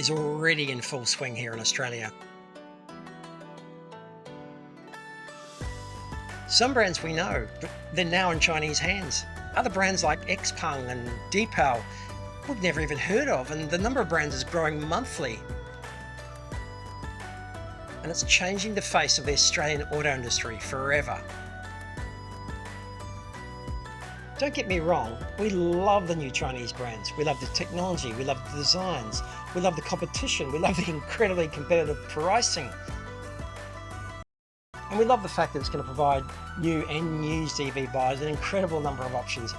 is already in full swing here in Australia. Some brands we know, but they're now in Chinese hands. Other brands like Xpeng and Deepal, we've never even heard of, and the number of brands is growing monthly. And it's changing the face of the Australian auto industry forever. Don't get me wrong, we love the new Chinese brands. We love the technology, we love the designs, we love the competition, we love the incredibly competitive pricing. And we love the fact that it's going to provide new and used EV buyers an incredible number of options.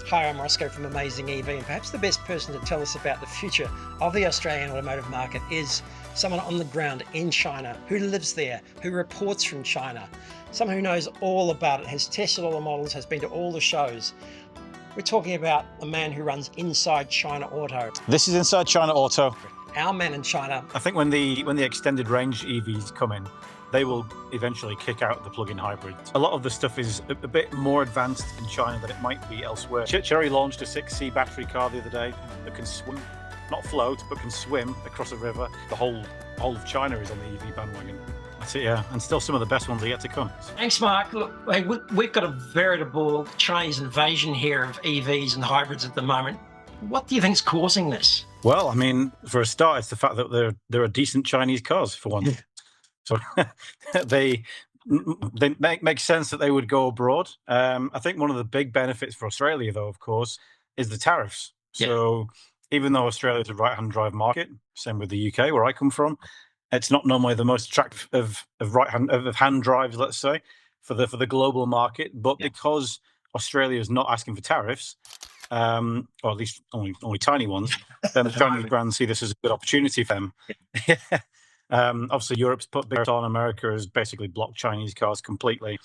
Hi, I'm Roscoe from AmazingEV, and perhaps the best person to tell us about the future of the Australian automotive market is someone on the ground in China, who lives there, who reports from China, someone who knows all about it, has tested all the models, has been to all the shows. We're talking about a man who runs Inside China Auto. This is Inside China Auto. Our man in China. I think when the extended range EVs come in, they will eventually kick out the plug-in hybrids. A lot of the stuff is a bit more advanced in China than it might be elsewhere. Chery launched a 6C battery car the other day that can swim, not float, but can swim across a river. The whole of China is on the EV bandwagon. That's it, yeah. And still some of the best ones are yet to come. Thanks, Mark. Look, hey, we've got a veritable Chinese invasion here of EVs and hybrids at the moment. What do you think is causing this? Well, I mean, for a start, it's the fact that there are decent Chinese cars, for one. So they make sense that they would go abroad. I think one of the big benefits for Australia, though, of course, is the tariffs. Yeah. So even though Australia is a right-hand drive market, same with the UK, where I come from, it's not normally the most attractive of hand drives, let's say, for the global market. But because Australia is not asking for tariffs, or at least only tiny ones, then the Chinese brands see this as a good opportunity for them. Obviously, Europe's put big on. America has basically blocked Chinese cars completely.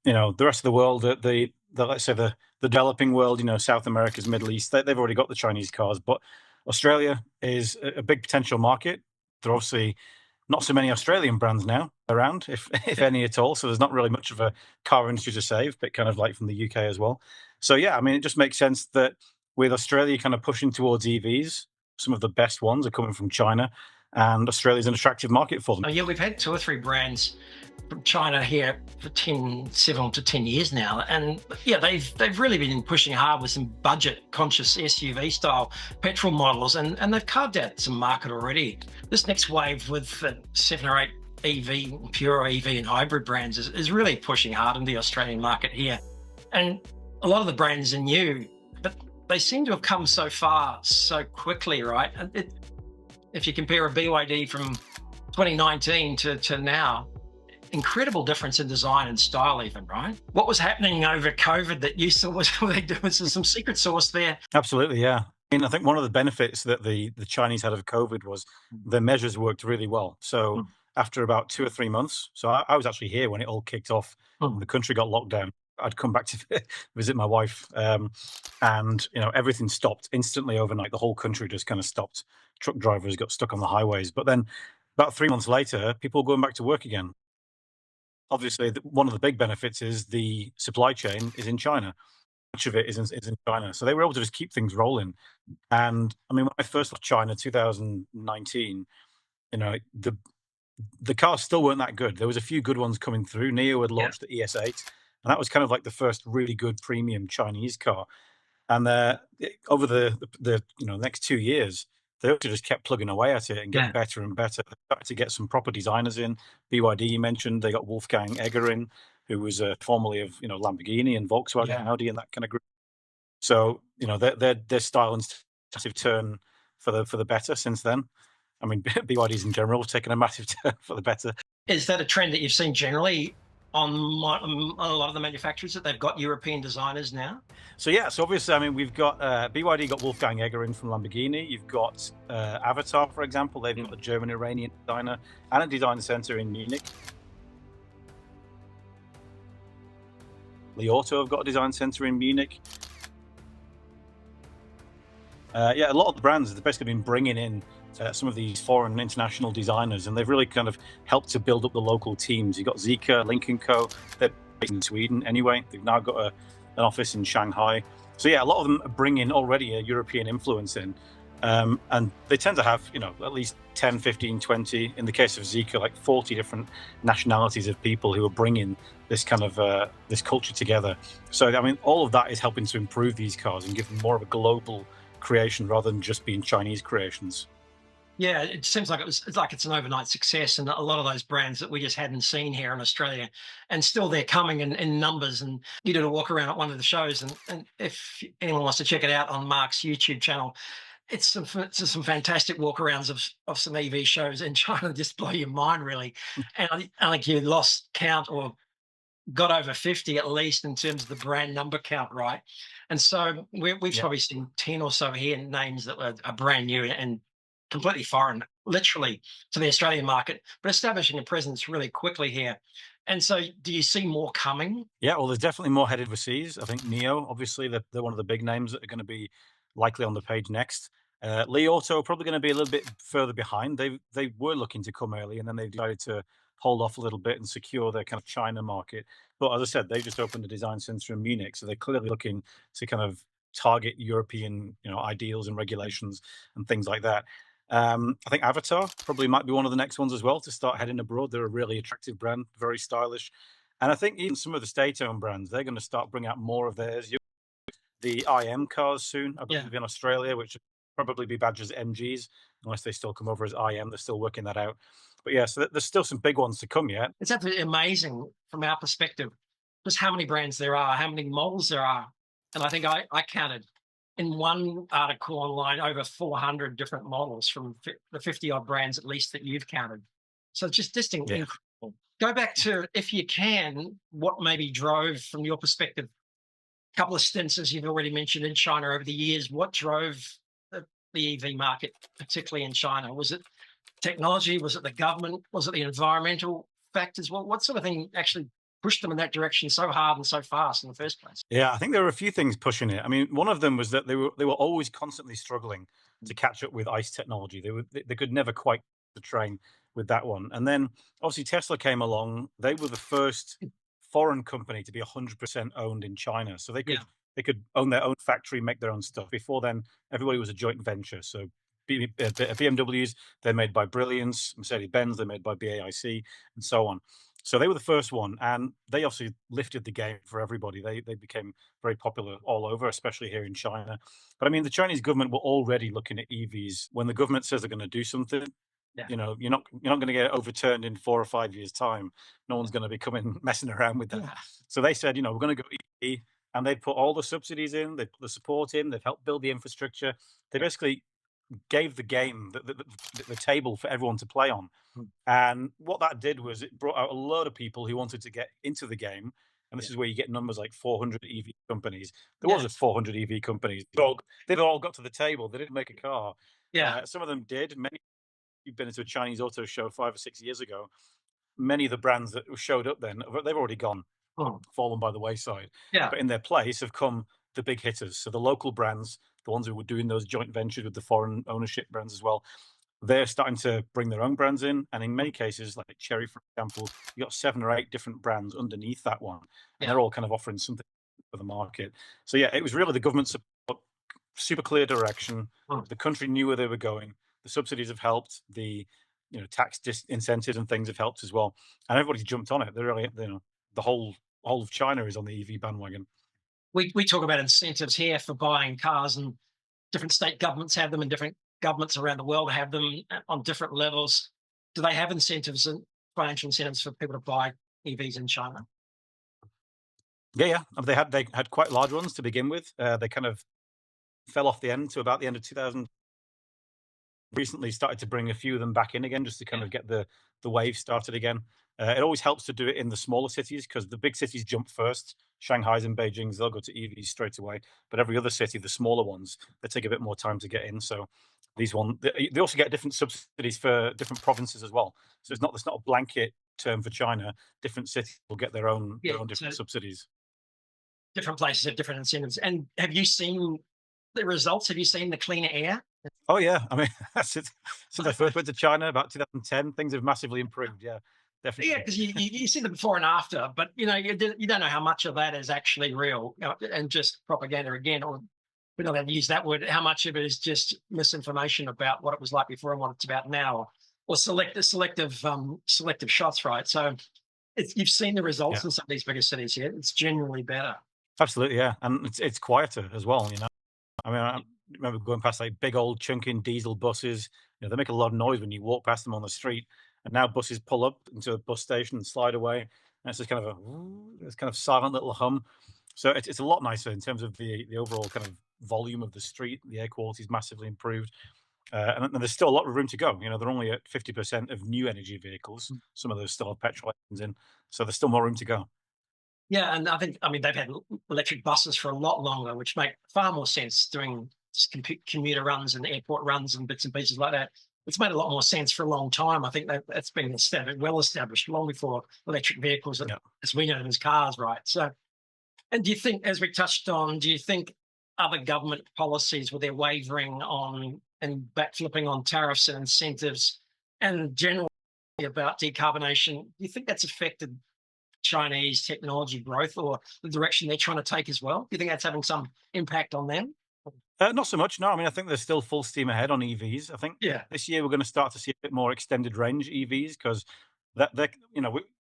You know, the rest of the world, the let's say the developing world, you know, South America's, Middle East, they've already got the Chinese cars. But Australia is a big potential market. There are obviously not so many Australian brands now around, if any at all. So there's not really much of a car industry to save, but kind of like from the UK as well. So yeah, I mean, it just makes sense that with Australia kind of pushing towards EVs, some of the best ones are coming from China, and Australia's an attractive market for them. Oh, yeah, we've had 2 or 3 brands from China here for 7 to 10 years now, and yeah, they've really been pushing hard with some budget-conscious SUV style petrol models, and they've carved out some market already. This next wave with 7 or 8 EV, pure EV and hybrid brands is really pushing hard in the Australian market here, and a lot of the brands are new, but they seem to have come so far so quickly, right? If you compare a BYD from 2019 to now, incredible difference in design and style even, right? What was happening over COVID that you saw was some secret sauce there? Absolutely, yeah. I mean, I think one of the benefits that the Chinese had of COVID was the measures worked really well. So after about 2 or 3 months, so I was actually here when it all kicked off, and the country got locked down. I'd come back to visit my wife, and you know, everything stopped instantly overnight. The whole country just kind of stopped. Truck drivers got stuck on the highways. But then about 3 months later, people were going back to work again. Obviously, one of the big benefits is the supply chain is in China. Much of it is in China. So they were able to just keep things rolling. And I mean, when I first left China, 2019, you know, the cars still weren't that good. There was a few good ones coming through. NIO had launched the ES8, and that was kind of like the first really good premium Chinese car. And over the next 2 years, they also just kept plugging away at it and getting better and better. They started to get some proper designers in. BYD, you mentioned, they got Wolfgang Egger in, who was formerly of Lamborghini and Volkswagen, Audi, and that kind of group. So their style and massive turn for the better since then. I mean, BYDs in general have taken a massive turn for the better. Is that a trend that you've seen generally on a lot of the manufacturers, that they've got European designers now? So obviously, I mean, we've got BYD got Wolfgang Egger in from Lamborghini. You've got Avatar, for example. They've got a German-Iranian designer and a design center in Munich. Li Auto have got a design center in Munich. A lot of the brands have basically been bringing in some of these foreign international designers, and they've really kind of helped to build up the local teams. You've got Zeekr, Lynk & Co. They're based in Sweden anyway. They've now got an office in Shanghai. So yeah, a lot of them bring in already a European influence in, and they tend to have, at least 10, 15, 20, in the case of Zeekr, like 40 different nationalities of people who are bringing this kind of this culture together. So I mean, all of that is helping to improve these cars and give them more of a global creation rather than just being Chinese creations. Yeah, it seems like it's like it's an overnight success, and a lot of those brands that we just hadn't seen here in Australia, and still they're coming in numbers. And you did a walk around at one of the shows, and if anyone wants to check it out on Mark's YouTube channel, it's some fantastic walkarounds of some EV shows in China. Just blow your mind, really. And I think you lost count or got over 50 at least in terms of the brand number count, right? And so we've Yeah. probably seen 10 or so here names that are brand new and completely foreign, literally, to the Australian market, but establishing a presence really quickly here. And so, do you see more coming? Yeah, well, there's definitely more headed overseas. I think Neo, obviously, they're one of the big names that are going to be likely on the page next. Li Auto probably going to be a little bit further behind. They were looking to come early, and then they decided to hold off a little bit and secure their kind of China market. But as I said, they just opened a design center in Munich, so they're clearly looking to kind of target European, ideals and regulations and things like that. I think Avatar probably might be one of the next ones as well to start heading abroad. They're a really attractive brand, very stylish. And I think even some of the state-owned brands, they're going to start bringing out more of theirs. The IM cars soon, I Yeah. believe, in Australia, which will probably be badged as MGs, unless they still come over as IM. They're still working that out. But yeah, so there's still some big ones to come yet. It's absolutely amazing from our perspective, just how many brands there are, how many models there are. And I think I counted in one article online over 400 different models from the 50 odd brands at least that you've counted. So just Yeah. incredible. Go back to, if you can, what maybe drove, from your perspective, a couple of stints, as you've already mentioned, in China over the years. What drove the EV market, particularly in China? Was it technology? Was it the government? Was it the environmental factors? What sort of thing actually pushed them in that direction so hard and so fast in the first place? Yeah, I think there were a few things pushing it. I mean, one of them was that they were always constantly struggling to catch up with ICE technology. They could never quite the train with that one. And then obviously Tesla came along. They were the first foreign company to be 100% owned in China, so they could Yeah, they could own their own factory, make their own stuff. Before then, everybody was a joint venture. So BMWs, they're made by Brilliance, Mercedes Benz, they're made by BAIC, and so on. So they were the first one, and they obviously lifted the game for everybody. They became very popular all over, especially here in China. But I mean, the Chinese government were already looking at EVs. When the government says they're going to do something, yeah, you're not going to get it overturned in 4 or 5 years' time. No one's going to be coming messing around with that. yeah, So they said, we're going to go EV, and they put all the subsidies in, they put the support in, they've helped build the infrastructure. They yeah. basically gave the game, the table for everyone to play on. Mm. And what that did was it brought out a lot of people who wanted to get into the game. And this Yeah. is where you get numbers like 400 EV companies. There Yeah. wasn't 400 EV companies. They'd all got to the table. They didn't make a car. Yeah. Some of them did. Many, you've been into a Chinese auto show 5 or 6 years ago. Many of the brands that showed up then, they've already gone, Mm. fallen by the wayside. Yeah. But in their place have come the big hitters. So the local brands, the ones who were doing those joint ventures with the foreign ownership brands as well, they're starting to bring their own brands in. And in many cases, like Chery, for example, you got 7 or 8 different brands underneath that one. And Yeah. they're all kind of offering something for the market. So yeah, it was really the government support, super clear direction. Mm. The country knew where they were going. The subsidies have helped. The tax incentives and things have helped as well. And everybody's jumped on it. They're really, the whole of China is on the EV bandwagon. We talk about incentives here for buying cars, and different state governments have them, and different governments around the world have them on different levels. Do they have incentives and financial incentives for people to buy EVs in China? Yeah, yeah. They had quite large ones to begin with. They kind of fell off the end to about the end of 2000. Recently started to bring a few of them back in again just to kind Yeah. of get the wave started again. It always helps to do it in the smaller cities because the big cities jump first. Shanghai's and Beijing's, they'll go to EVs straight away. But every other city, the smaller ones, they take a bit more time to get in. So they also get different subsidies for different provinces as well. So it's not a blanket term for China. Different cities will get their own Yeah. their own So different subsidies. different places have different incentives. And have you seen the results? Have you seen the cleaner air? Oh yeah, I mean, since I first went to China about 2010, things have massively improved. Yeah, Yeah, definitely. because you see the before and after, but you don't know how much of that is actually real, and just propaganda again, or we don't have to use that word. How much of it is just misinformation about what it was like before and what it's about now, or selective shots, right? So you've seen the Yeah, results in some of these bigger cities here. It's genuinely better. absolutely. Yeah, and it's quieter as well. I mean, I remember going past like big old chunking diesel buses. They make a lot of noise when you walk past them on the street. And now buses pull up into a bus station and slide away, and it's just kind of it's kind of silent little hum. So it's a lot nicer in terms of the overall kind of volume of the street. The air quality is massively improved, and there's still a lot of room to go. They're only at 50% of new energy vehicles. Some of those still have petrol engines in, so there's still more room to go. Yeah, and I mean, they've had electric buses for a lot longer, which make far more sense doing commuter runs and airport runs and bits and pieces like that. It's made a lot more sense for a long time. I think that's been well established long before electric vehicles, Yeah. as we know them as cars, right? So, and do you think, as we touched on, do you think other government policies, with their wavering on and backflipping on tariffs and incentives, and generally about decarbonation, do you think that's affected Chinese technology growth or the direction they're trying to take as well? Do you think that's having some impact on them? Not so much. No, I mean, I think there's still full steam ahead on EVs. I think Yeah, this year we're going to start to see a bit more extended range EVs because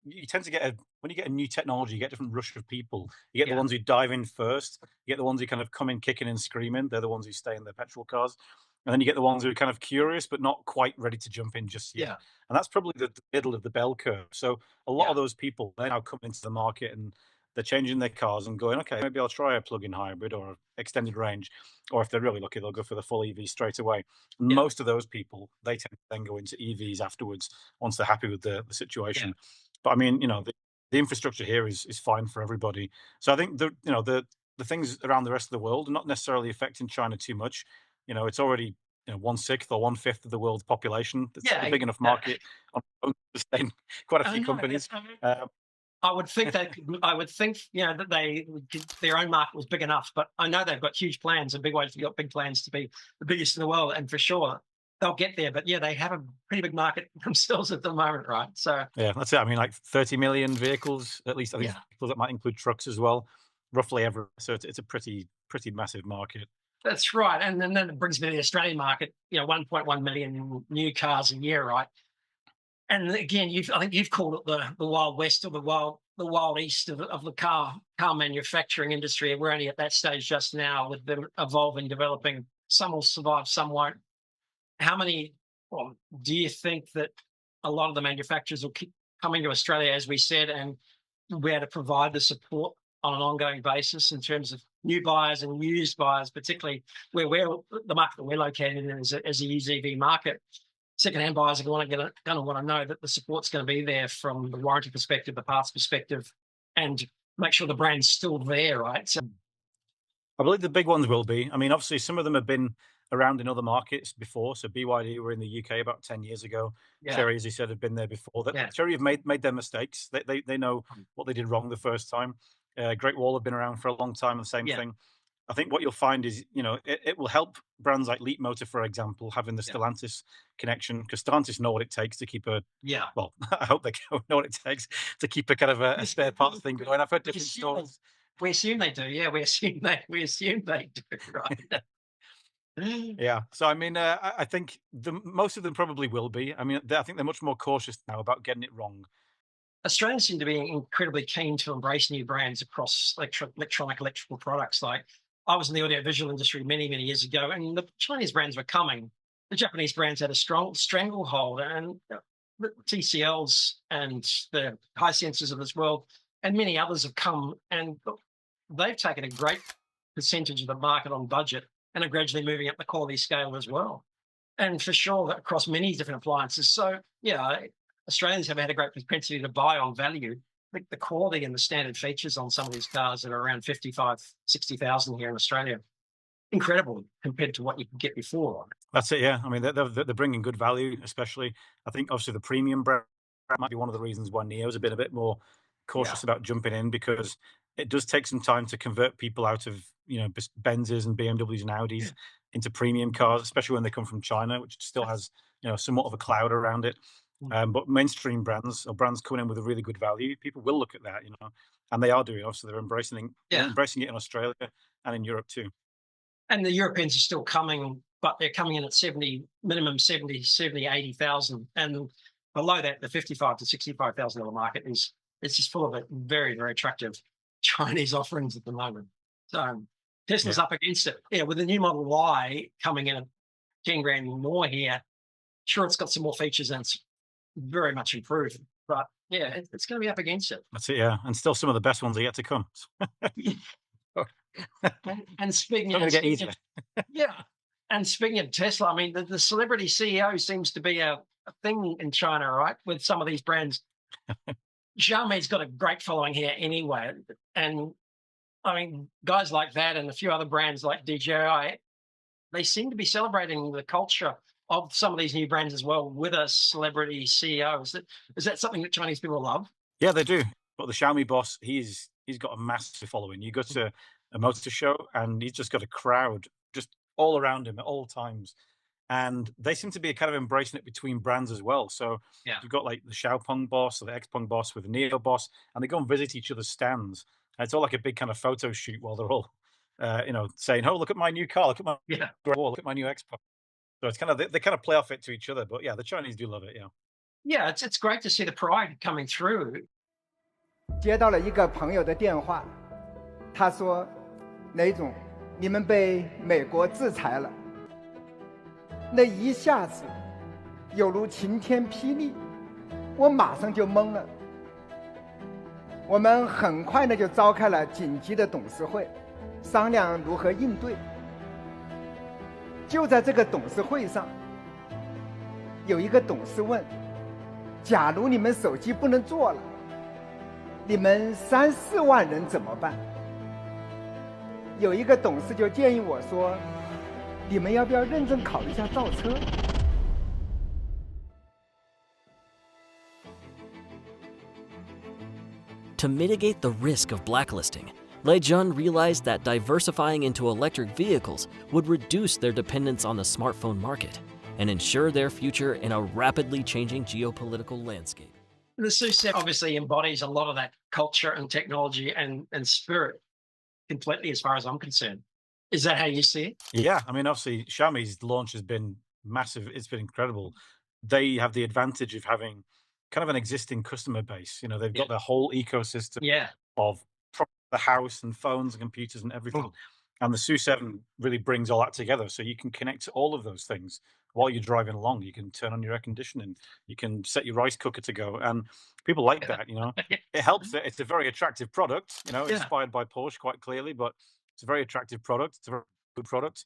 you tend to get when you get a new technology, you get a different rush of people. You get the yeah, ones who dive in first. You get the ones who kind of come in kicking and screaming. They're the ones who stay in their petrol cars. And then you get the ones who are kind of curious but not quite ready to jump in just yet. yeah, And that's probably the middle of the bell curve. So a lot yeah, of those people, they now come into the market and they're changing their cars and going, okay, maybe I'll try a plug-in hybrid or extended range, or if they're really lucky, they'll go for the full EV straight away. And yeah, most of those people, they tend to then go into EVs afterwards once they're happy with the yeah, situation. But I mean, the infrastructure here is fine for everybody. So I think the things around the rest of the world are not necessarily affecting China too much. It's already 1/6 or 1/5 of the world's population. It's yeah. a big enough market on its own to sustain quite a I few know. companies. I would think I would think that their own market was big enough, but I know they've got huge plans and big ways. They've got big plans to be the biggest in the world, and for sure they'll get there. But yeah, they have a pretty big market themselves at the moment, right? So Yeah, that's it. I mean, like 30 million vehicles, at least. I think yeah, vehicles that might include trucks as well, roughly every. So it's a pretty massive market. that's right. And then it brings me to the Australian market. 1.1 million new cars a year, right? And again, I think you've called it the Wild West or the Wild East of the car manufacturing industry. We're only at that stage just now with them evolving, developing. Some will survive, some won't. How many? Well, do you think that a lot of the manufacturers will keep coming to Australia, as we said, and be able to provide the support on an ongoing basis in terms of new buyers and used buyers, particularly where the market that we're located in as a used EV market? Secondhand buyers are going to want to know that the support's going to be there from the warranty perspective, the parts perspective, and make sure the brand's still there, right? So I believe the big ones will be. I mean, obviously, some of them have been around in other markets before. So BYD were in the UK about 10 years ago. yeah, Chery, as you said, have been there before. That yeah, Chery have made their mistakes. They know what they did wrong the first time. Great Wall have been around for a long time. The same yeah, thing. I think what you'll find is, it will help brands like Leap Motor, for example, having the yeah, Stellantis connection, because Stellantis know what it takes to keep yeah. well, I hope they know what it takes to keep a kind of a spare parts thing going. I've heard We different assume they, stories. we assume they do. Yeah, we assume they do. Right. Yeah. So, I mean, I think most of them probably will be. I mean, I think they're much more cautious now about getting it wrong. Australians seem to be incredibly keen to embrace new brands across electrical products. Like I was in the audiovisual industry many, many years ago, and the Chinese brands were coming. The Japanese brands had a strong stranglehold, and the TCLs and the high sensors of this world, and many others have come, and they've taken a great percentage of the market on budget and are gradually moving up the quality scale as well. And for sure, across many different appliances. So, yeah, Australians have had a great propensity to buy on value. I think the quality and the standard features on some of these cars that are around 55, 60,000 here in Australia, incredible compared to what you could get before. That's it. Yeah. I mean, they're bringing good value, especially. I think obviously the premium brand might be one of the reasons why Neo's have been a bit more Yeah. cautious about jumping in, because it does take some time to convert people out of Benzes and BMWs and Yeah. Audis into premium cars, especially when they come from China, which still has somewhat of a cloud around it. But mainstream brands or brands coming in with a really good value, people will look at that, and they are doing. Obviously, they're embracing it in Australia and in Europe too. And the Europeans are still coming, but they're coming in at 70, minimum 80,000. And below that, the 55 to $65,000 market it's just full of it. Very, very attractive Chinese offerings at the moment. So Tesla's up against it. Yeah, with the new Model Y coming in at 10 grand more here, sure, it's got some more features and it's very much improved. But yeah, it's going to be up against it. That's it, yeah. And still some of the best ones are yet to come. And speaking of get easier. Yeah. And speaking of Tesla, I mean, the celebrity CEO seems to be a thing in China, right? With some of these brands. Xiaomi's got a great following here anyway. And I mean, guys like that and a few other brands like DJI, they seem to be celebrating the culture of some of these new brands as well with a celebrity CEO. Is that something that Chinese people love? Yeah, they do. But the Xiaomi boss, he's got a massive following. You go to a motor show and he's just got a crowd just all around him at all times. And they seem to be kind of embracing it between brands as well. So you've got like the Xiaopeng boss or the Xpeng boss with the Neo boss, and they go and visit each other's stands. And it's all like a big kind of photo shoot while they're all, saying, "Oh, look at my new car! Look at my look at my new Xpeng." So it's kind of they kind of play off it to each other. But yeah, the Chinese do love it. Yeah. Yeah, it's great to see the pride coming through. 接到了一个朋友的电话，他说：“雷总，你们被美国制裁了。”那一下子有如晴天霹雳，我马上就懵了。我们很快呢就召开了紧急的董事会，商量如何应对。就在这个董事会上，有一个董事问：“假如你们手机不能做了，你们3、4万人怎么办？”有一个董事就建议我说：“你们要不要认真考虑一下造车？” To mitigate the risk of blacklisting, Lei Jun realized that diversifying into electric vehicles would reduce their dependence on the smartphone market and ensure their future in a rapidly changing geopolitical landscape. The SU7 obviously embodies a lot of that culture and technology and spirit completely, as far as I'm concerned. Is that how you see it? Yeah, I mean, obviously, Xiaomi's launch has been massive. It's been incredible. They have the advantage of having kind of an existing customer base. They've got their whole ecosystem of the house and phones and computers and everything. And the SU7 really brings all that together. So you can connect to all of those things while you're driving along. You can turn on your air conditioning. You can set your rice cooker to go. And people like that, It helps that it's a very attractive product, inspired by Porsche quite clearly, but it's a very attractive product. It's a very good product.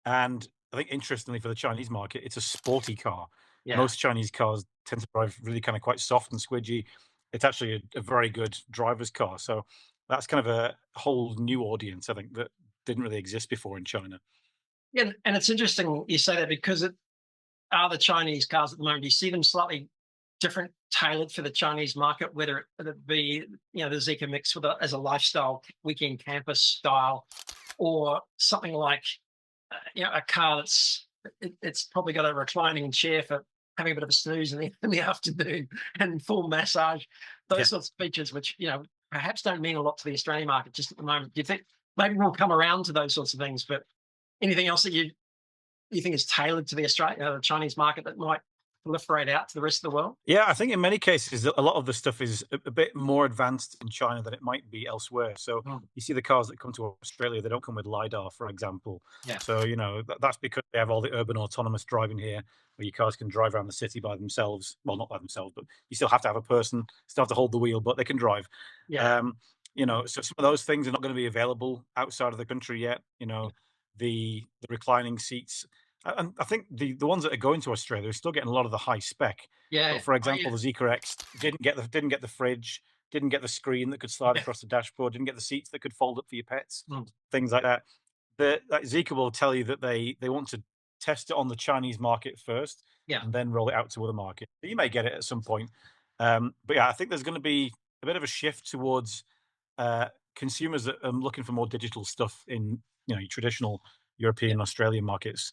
And I think interestingly for the Chinese market, it's a sporty car. Most Chinese cars tend to drive really kind of quite soft and squidgy. It's actually a very good driver's car. So that's kind of a whole new audience, I think, that didn't really exist before in China. Yeah, and it's interesting you say that because it are the Chinese cars at the moment. Do you see them slightly different, tailored for the Chinese market, whether it be the Zeekr mix as a lifestyle weekend campus style, or something like a car it's probably got a reclining chair for having a bit of a snooze in the afternoon and full massage, those sorts of features, which perhaps don't mean a lot to the Australian market just at the moment. Do you think maybe we'll come around to those sorts of things? But anything else that you think is tailored to the Chinese market that might proliferate out to the rest of the world? Yeah, I think in many cases, a lot of the stuff is a bit more advanced in China than it might be elsewhere. So you see the cars that come to Australia, they don't come with LiDAR, for example. Yeah. So, that's because they have all the urban autonomous driving here, where your cars can drive around the city by themselves. Well, not by themselves, but you still have to have a person, still have to hold the wheel, but they can drive. Yeah. So some of those things are not going to be available outside of the country yet. The reclining seats. And I think the ones that are going to Australia are still getting a lot of the high spec. Yeah. But for example, the Zeekr X didn't get the fridge, didn't get the screen that could slide across the dashboard, didn't get the seats that could fold up for your pets, things like that. That Zeekr will tell you that they want to test it on the Chinese market first, and then roll it out to other markets. You may get it at some point, but yeah, I think there's going to be a bit of a shift towards consumers that are looking for more digital stuff in your traditional European, Australian markets.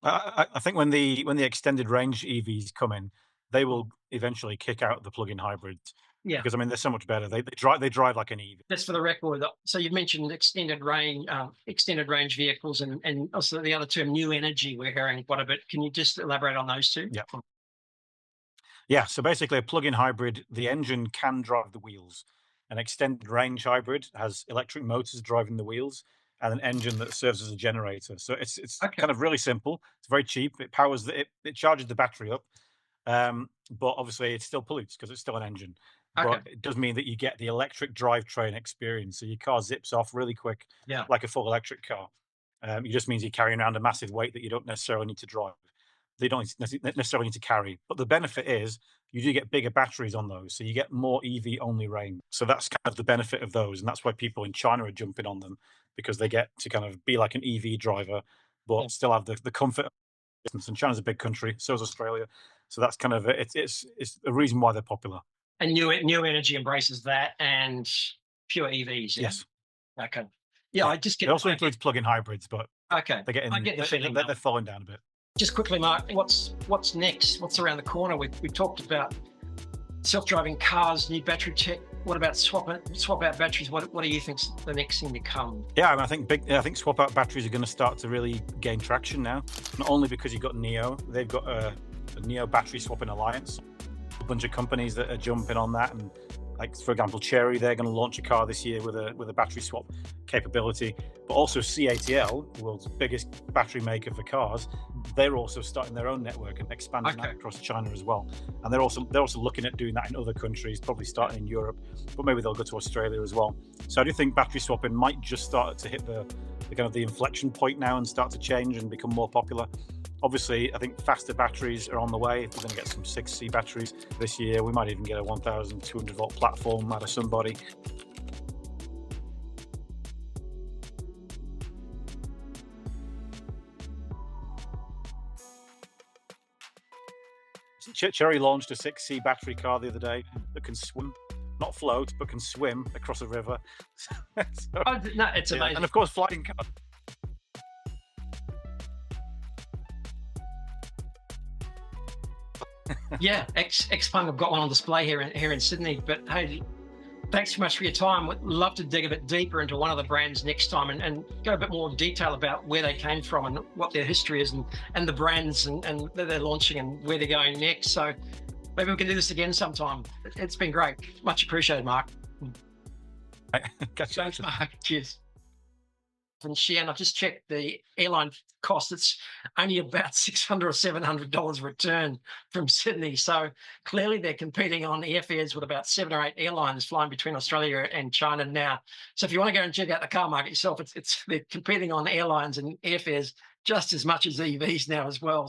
I think when the extended range EVs come in, they will eventually kick out the plug-in hybrids. Yeah. Because I mean, they're so much better. They drive like an EV. Just for the record, so you've mentioned extended range vehicles, and also the other term, new energy, we're hearing quite a bit. Can you just elaborate on those two? Yeah. Yeah. So basically, a plug-in hybrid, the engine can drive the wheels. An extended range hybrid has electric motors driving the wheels and an engine that serves as a generator. So it's Okay. kind of really simple. It's very cheap. It powers it charges the battery up, but obviously it still pollutes because it's still an engine. Okay. But it does mean that you get the electric drivetrain experience. So your car zips off really quick, Yeah. like a full electric car. It just means you're carrying around a massive weight that you don't necessarily need to drive. They don't necessarily need to carry. But the benefit is you do get bigger batteries on those. So you get more EV only range. So that's kind of the benefit of those. And that's why people in China are jumping on them, because they get to kind of be like an EV driver, but still have the comfort of distance. And China's a big country, so is Australia. So that's kind of it's a reason why they're popular. And new energy embraces that, and pure EVs. Yeah? Yes. Okay. Yeah, I just get. It also includes plug-in hybrids, but okay, they're getting I get the feeling they're falling down a bit. Just quickly, Mark, what's next? What's around the corner? We talked about self-driving cars, new battery tech. What about swap out batteries? What do you think's the next thing to come? Yeah, I mean, I think swap out batteries are going to start to really gain traction now. Not only because you've got NIO, they've got a NIO battery swapping alliance. A bunch of companies that are jumping on that, and like for example, Chery, they're going to launch a car this year with a battery swap capability. But also CATL, the world's biggest battery maker for cars, they're also starting their own network and expanding that across China as well. And they're also looking at doing that in other countries, probably starting in Europe, but maybe they'll go to Australia as well. So I do think battery swapping might just start to hit the kind of the inflection point now and start to change and become more popular. Obviously, I think faster batteries are on the way. We're going to get some 6C batteries this year. We might even get a 1,200 volt platform out of somebody. Chery launched a 6C battery car the other day that can swim, not float, but can swim across a river. No, it's amazing. And of course, flying cars. Yeah, Xpeng have got one on display here in Sydney. But hey, thanks so much for your time. We'd love to dig a bit deeper into one of the brands next time and go a bit more detail about where they came from and what their history is and the brands and that they're launching and where they're going next. So maybe we can do this again sometime. It's been great. Much appreciated, Mark. Thanks, Mark. Cheers. And Xian, I've just checked the airline cost. It's only about $600 or $700 return from Sydney. So clearly they're competing on airfares with about 7 or 8 airlines flying between Australia and China now. So if you want to go and check out the car market yourself, they're competing on airlines and airfares just as much as EVs now as well.